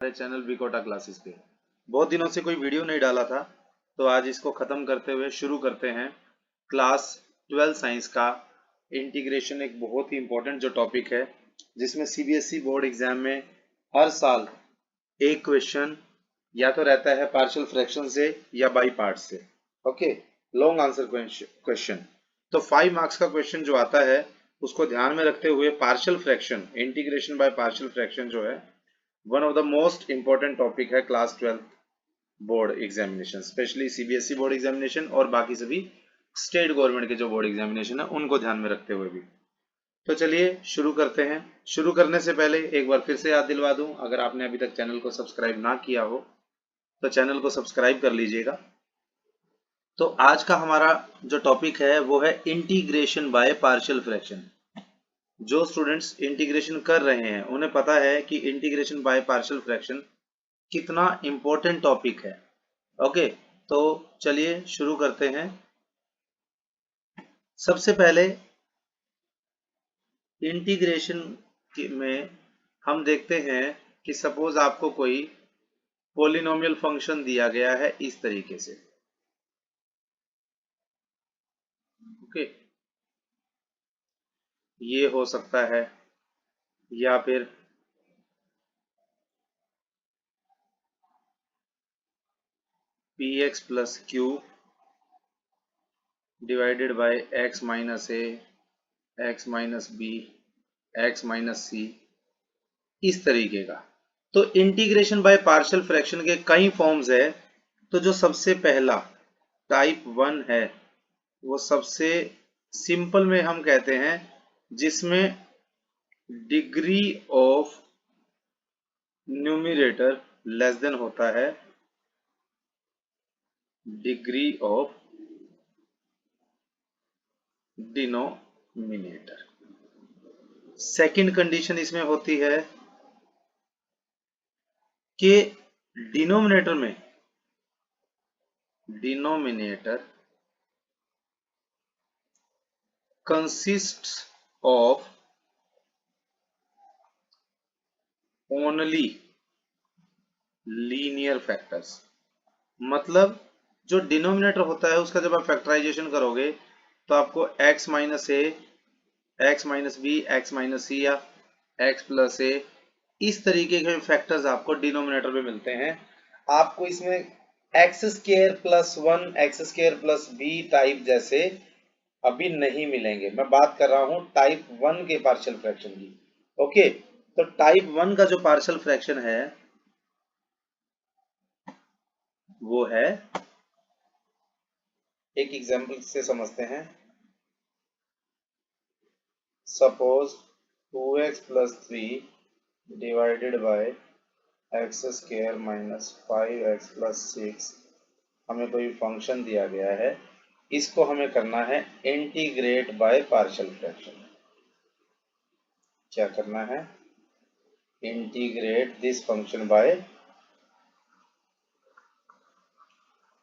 हमारे channel विकोटा classes पे बहुत दिनों से कोई वीडियो नहीं डाला था, तो आज इसको खत्म करते हुए शुरू करते हैं क्लास 12 साइंस का इंटीग्रेशन। एक बहुत ही इंपॉर्टेंट जो टॉपिक है, जिसमें सीबीएसई बोर्ड एग्जाम में हर साल एक क्वेश्चन या तो रहता है पार्शियल फ्रैक्शन से या बाई पार्ट से। Okay, long answer question. तो 5 मार्क्स का क्वेश्चन जो आता है उसको ध्यान में रखते हुए partial fraction, integration by partial fraction जो है one of the most important topic है class 12 board examination, specially CBSE board examination और बाकी सभी स्टेट गवर्नमेंट के जो बोर्ड एग्जामिनेशन है उनको ध्यान में रखते हुए भी। तो चलिए शुरू करते हैं। शुरू करने से पहले एक बार फिर से याद दिलवा दूं, अगर आपने अभी तक चैनल को सब्सक्राइब ना किया हो तो चैनल को सब्सक्राइब कर लीजिएगा। तो आज का हमारा जो टॉपिक है वो है इंटीग्रेशन बाय पार्शियल फ्रैक्शन। जो स्टूडेंट्स इंटीग्रेशन कर रहे हैं उन्हें पता है कि इंटीग्रेशन बाय पार्शियल फ्रैक्शन कितना इंपॉर्टेंट टॉपिक है। ओके, तो चलिए शुरू करते हैं। सबसे पहले इंटीग्रेशन में हम देखते हैं कि सपोज आपको कोई पॉलिनोमियल फंक्शन दिया गया है इस तरीके से। ओके, ये हो सकता है या फिर px plus q divided by x minus a, x minus b, x minus c, इस तरीके का। तो इंटीग्रेशन बाय पार्शियल फ्रैक्शन के कई फॉर्म्स है। तो जो सबसे पहला टाइप 1 है वो सबसे सिंपल में हम कहते हैं, जिसमें degree of numerator less than होता है degree of denominator. Second condition इसमें होती है कि denominator consists of only linear factors. मतलब जो डिनोमिनेटर होता है उसका जब आप फैक्टराइजेशन करोगे तो आपको x minus a, x minus b, x minus c या x प्लस ए, इस तरीके के फैक्टर्स आपको डिनोमिनेटर में मिलते हैं। आपको इसमें x square plus 1, x square plus b type जैसे अभी नहीं मिलेंगे। मैं बात कर रहा हूं टाइप 1 के पार्शियल फ्रैक्शन की। ओके, तो टाइप 1 का जो पार्शियल फ्रैक्शन है वो है, एक एग्जांपल से समझते हैं। Suppose 2x plus 3 divided bye x square minus 5x plus 6, हमें कोई फंक्शन दिया गया है, इसको हमें करना है इंटीग्रेट बाय पार्शियल फ्रैक्शन। क्या करना है? Integrate this function by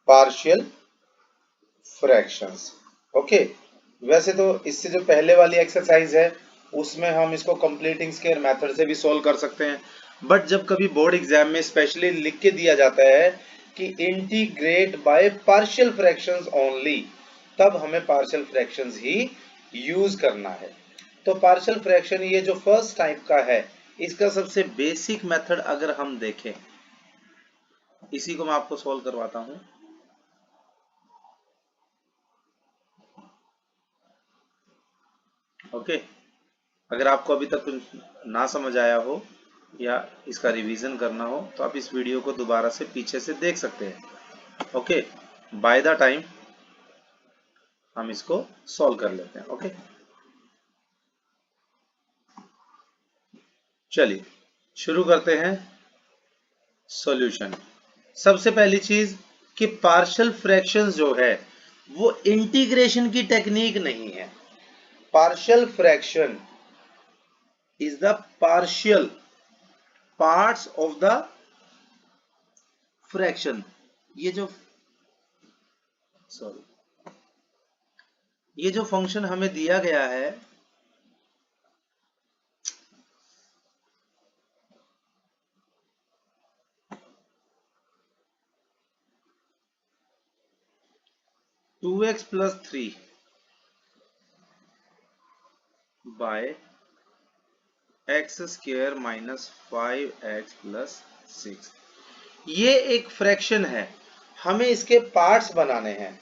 partial fractions. Okay, वैसे तो इससे जो पहले वाली एक्सरसाइज है उसमें हम इसको कंप्लीटिंग स्क्वायर मेथड से भी सॉल्व कर सकते हैं, बट जब कभी बोर्ड एग्जाम में स्पेशली लिख के दिया जाता है कि integrate by partial fractions only, तब हमें पार्शियल फ्रैक्शंस ही यूज करना है। तो पार्शियल फ्रैक्शन ये जो फर्स्ट टाइप का है, इसका सबसे बेसिक मेथड अगर हम देखें, इसी को मैं आपको सॉल्व करवाता हूं। ओके, अगर आपको अभी तक कुछ ना समझ आया हो या इसका रिवीजन करना हो तो आप इस वीडियो को दोबारा से पीछे से देख सकते हैं। ओके, बाय द टाइम हम इसको सॉल्व कर लेते हैं। ओके, चलिए शुरू करते हैं सॉल्यूशन। सबसे पहली चीज कि पार्शियल फ्रैक्शंस जो है वो इंटीग्रेशन की टेक्निक नहीं है। Partial fraction is the partial parts of the fraction. ये जो सॉरी ये जो फंक्शन हमें दिया गया है, 2x plus 3 by x square minus 5x plus 6। ये एक फ्रैक्शन है, हमें इसके पार्ट्स बनाने हैं।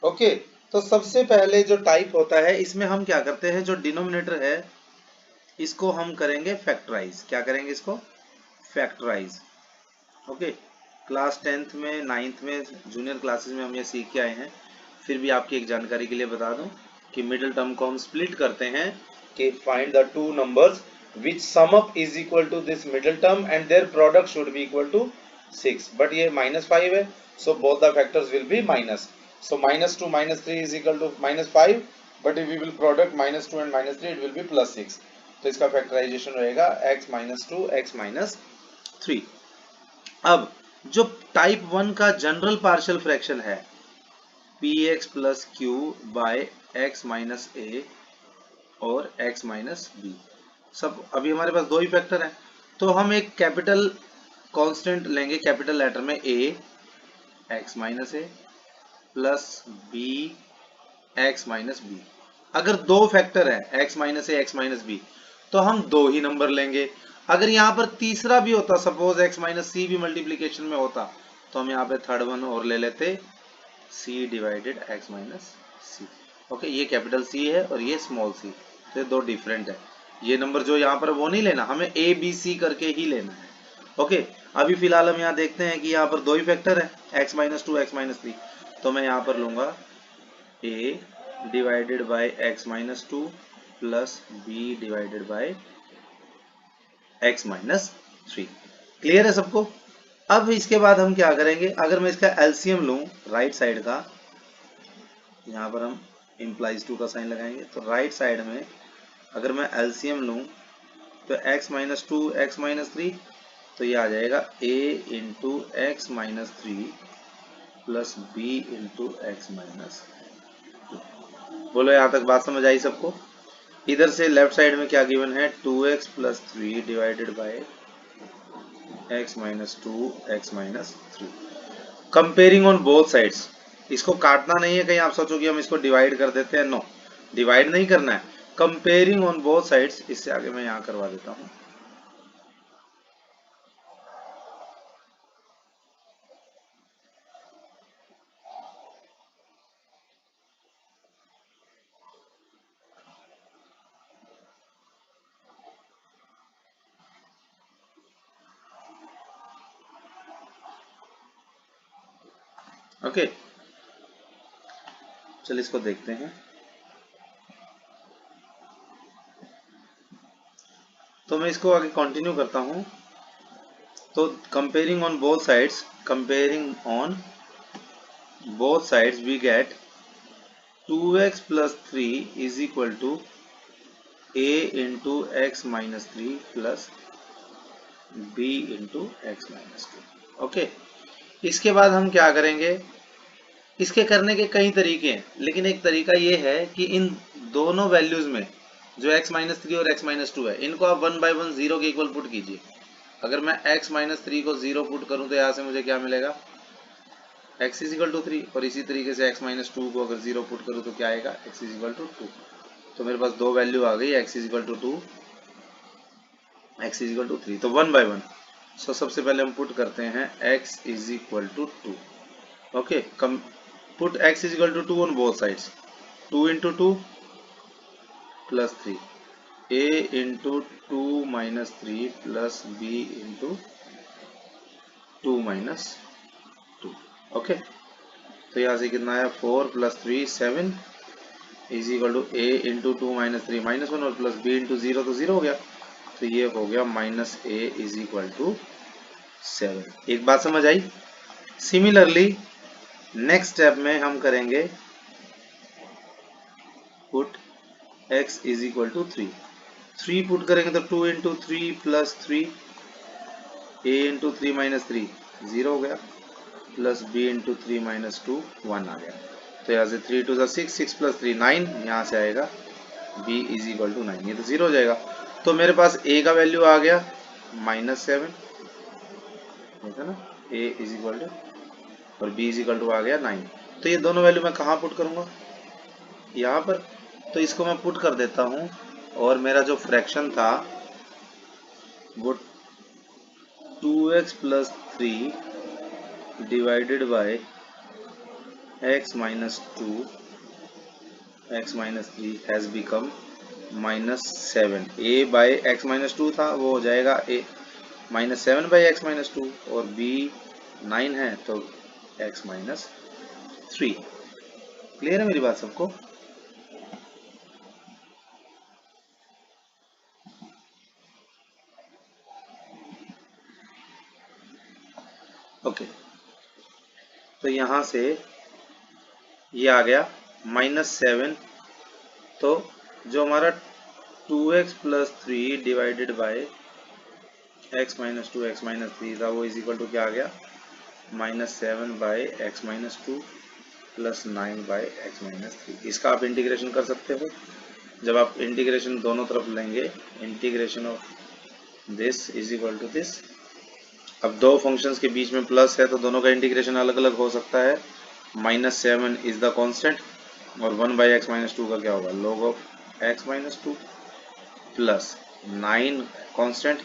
ओके, तो सबसे पहले जो टाइप होता है इसमें हम क्या करते हैं, जो डिनोमिनेटर है इसको हम करेंगे फैक्टराइज। क्या करेंगे इसको? फैक्टराइज। ओके, क्लास 10th में 9th में जूनियर क्लासेस में हम ये सीख के आए हैं। फिर भी आपकी एक जानकारी के लिए बता दूं कि मिडिल टर्म को हम स्प्लिट करते हैं कि find the two numbers which sum up is equal to this middle term and their product should be equal to 6, but ये -5 है, so both the factors will be minus. So -2 -3 is equal to -5, but if we will product -2 and -3 it will be +6। तो इसका factorisation रहेगा x -2 x -3। अब जो type 1 का general partial fraction है px plus q by x minus a और x minus b, सब अभी हमारे पास दो ही फैक्टर हैं, तो हम एक कैपिटल कांस्टेंट लेंगे कैपिटल लेटर में a x minus a plus b x minus b. अगर दो फैक्टर है x minus a x minus b तो हम दो ही नंबर लेंगे। अगर यहाँ पर तीसरा भी होता, सपोज x माइनस सी भी मल्टीप्लीकेशन में होता, तो हम यहाँ पे थर्ड वन और ले लेते c डिवाइडेड x माइनस सी। ओके, ये कैपिटल C है और ये स्मॉल c, तो ये दो डिफरेंट है। ये नंबर जो यहाँ पर वो नहीं लेना, हमें a b c करके ही लेना है। ओके, अभी फिलहाल हम यहाँ देखते हैं कि यहाँ पर दो ही फैक्टर है x minus to x minus three, तो मैं यहाँ पर लूंगा a divided by x minus two plus b divided by x minus three. Clear है सबको? अब इसके बाद हम क्या करेंगे, अगर मैं इसका एलसीएम लूं राइट साइड का, यहाँ पर हम इम्प्लाइज टू का साइन लगाएंगे, तो राइट साइड में अगर मैं एलसीएम लूं तो x minus to x minus three, तो ये आ जाएगा a into x minus three plus b into x minus. बोलो यहां तक बात समझ आई सबको? इधर से लेफ्ट साइड में क्या गिवन है, 2x plus three divided by x minus to x minus three. Comparing on both sides, इसको काटना नहीं है, कहीं आप सोचो कि हम इसको डिवाइड कर देते हैं, नो, डिवाइड नहीं करना है, कंपेयरिंग ऑन बोथ साइड्स। इससे आगे मैं यहाँ करवा देता हूँ। ओके, चलिए इसको देखते हैं। तो मैं इसको आगे कंटिन्यू करता हूं। तो comparing on both sides, comparing on both sides we get 2x plus three is equal to a into x minus three plus b into x minus two. Okay, इसके बाद हम क्या करेंगे, इसके करने के कई तरीके हैं, लेकिन एक तरीका ये है कि इन दोनों वैल्यूज में जो x माइनस थ्री और x माइनस टू है, इनको आप वन बाय वन जीरो के इक्वल पुट कीजिए। अगर मैं x माइनस थ्री को जीरो पुट करूं तो यहाँ से मुझे क्या मिलेगा, x is equal to three, और इसी तरीके से x माइनस टू को अगर जीरो पुट करूं तो क्या आएगा, x is equal to two. तो मेरे पास दो वैल्यू आ गई, x is equal to two, x is equal to three. तो वन बाय वन, सो सबसे पहले हम पुट करते हैं x is equal to two. Okay, come put x is equal to 2 on both sides, 2 into 2 plus 3, a into 2 minus 3 plus b into 2 minus 2। Okay, तो यहाँ से कितना आया, 4 plus 3 7 is equal to a into 2 minus 3 minus 1 और plus b into 0 तो 0 हो गया, तो ये हो गया minus a is equal to 7। एक बात समझ आई? सिमिलरली नेक्स्ट स्टेप में हम करेंगे put x is equal to three, three put करेंगे तो 2 into three plus three, a into three minus three zero हो गया, plus b into three minus two one आ गया। तो यहाँ से 3 two six, six plus three nine, यहाँ से आएगा b is equal to nine, ये तो जीरो हो जाएगा। तो मेरे पास a का वैल्यू आ गया माइनस सेवन, ठीक है ना, a इज इक्वल टू, और b इज इक्वल टू आ गया नाइन। तो ये दोनों वैल्यू मैं कहाँ पुट करूँगा, यहाँ पर। तो इसको मैं पुट कर देता हूँ और मेरा जो फ्रैक्शन था वो 2x plus 3 divided by x minus 2 x minus 3 has become -7। a by x minus 2 था, वो हो जाएगा a -7 बाई x माइनस 2, और b 9 है तो x माइनस 3। क्लियर है मेरी बात सबको? ओके, तो यहाँ से ये आ गया -7। तो जो हमारा 2x plus 3 divided by x minus 2 x minus 3 था, वो इज इक्वल टू क्या आ गया, -7 by x minus 2 plus 9 by x minus 3। इसका आप इंटीग्रेशन कर सकते हो। जब आप इंटीग्रेशन दोनों तरफ लेंगे, integration of this is equal to this. अब दो फंक्शंस के बीच में प्लस है तो दोनों का इंटीग्रेशन अलग अलग हो सकता है। -7 इज द कांस्टेंट, और 1 बाई एक्स माइनस 2 का क्या होगा, log of x minus 2, plus 9 constant,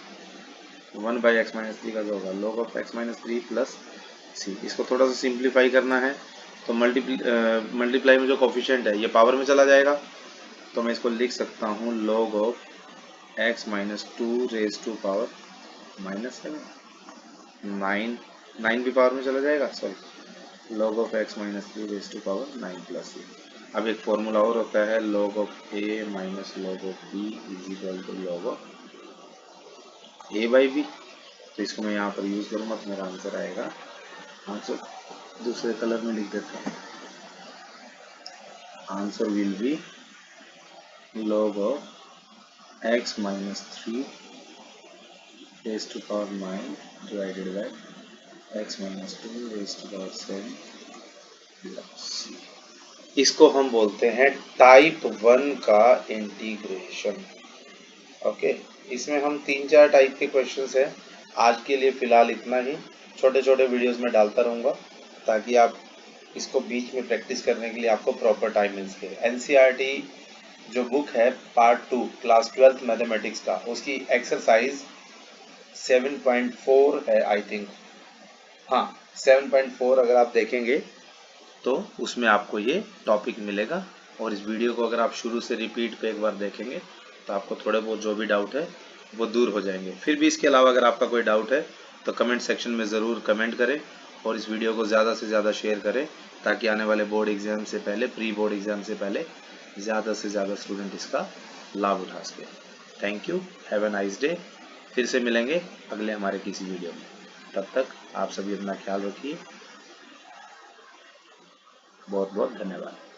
1 by x minus 3 का क्या होगा, log of x minus 3 plus c। इसको थोड़ा सा सिंप्लीफाई करना है तो मल्टीप्लाई में जो कोफिशिएंट है ये पावर में चला जाएगा, तो मैं इसको लिख सकता हूँ log of x minus 2 raise to power -7। 9 भी पावर में चला जाएगा, sorry, log of x minus 3 raise to power 9 plus c। अब एक फॉर्मूला और होता है log of a minus log of b is equal to log of a by b। तो इसको मैं यहाँ पर यूज करूँगा तो मेरा आंसर आएगा, आंसर दूसरे कलर में लिख देता हूँ, answer will be log of x minus 3 raise to power 9 divided by x minus 2 raise to power 7 plus c। इसको हम बोलते हैं टाइप 1 का इंटीग्रेशन। ओके, इसमें हम 3-4 टाइप के क्वेश्चंस हैं। आज के लिए फिलहाल इतना ही, छोटे छोटे वीडियोस में डालता रहूँगा ताकि आप इसको बीच में प्रैक्टिस करने के लिए आपको प्रॉपर टाइम मिल सके। एनसीईआरटी जो बुक है पार्ट 2 क्लास 12th मैथमेटिक्स का, उसकी एक्सरसाइज 7.4 है आई थिंक, हाँ 7.4 अगर आप देखेंगे तो उसमें आपको ये टॉपिक मिलेगा। और इस वीडियो को अगर आप शुरू से रिपीट पे एक बार देखेंगे तो आपको थोड़े बहुत जो भी डाउट है वो दूर हो जाएंगे। फिर भी इसके अलावा अगर आपका कोई डाउट है तो कमेंट सेक्शन में ज़रूर कमेंट करें, और इस वीडियो को ज़्यादा से ज़्यादा शेयर करें ताकि आने वाले बोर्ड एग्जाम से पहले, प्री बोर्ड एग्जाम से पहले ज़्यादा से ज़्यादा स्टूडेंट इसका लाभ उठा सके। Thank you, have a nice day. फिर से मिलेंगे अगले हमारे किसी वीडियो में, तब तक आप सभी अपना ख्याल रखिए। बहुत बहुत धन्यवाद।